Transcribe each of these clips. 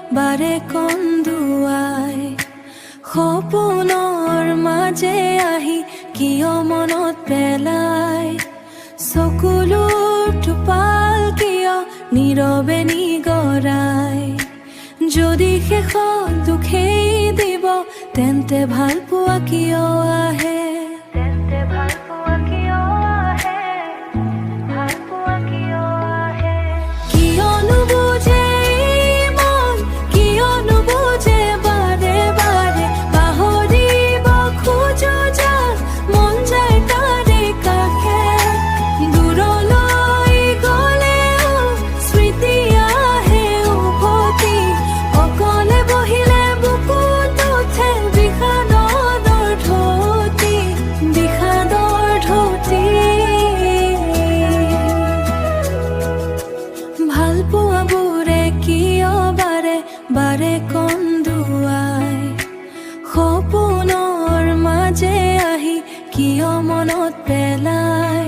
বাৰে কন্দুৱাই সপোনৰ মাজে আহি কিয় মনত পেলাই চকুলোৰ টোপাল কিয় নীৰৱে নিগৰাই যদি শেষত দুখেই দিব তেন্তে ভাল পোৱা কিয় আহে বাৰে কন্দুৱাই সপোনৰ মাজে আহি কিয় মনত পেলাই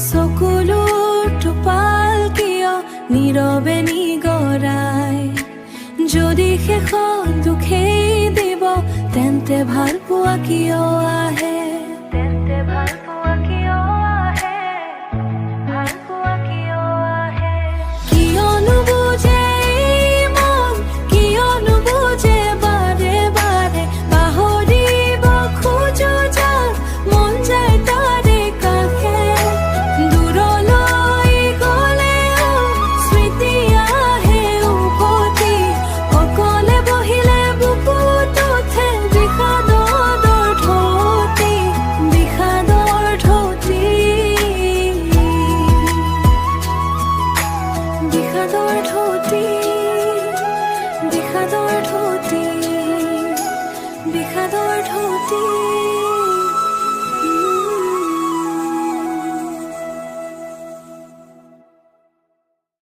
চকুলোৰ টোপাল কিয় নীৰৱে নিগৰাই যদি শেষত দুখেই দিব তেন্তে ভাল পোৱা কিয় আহে বিষাদৰ ধুতি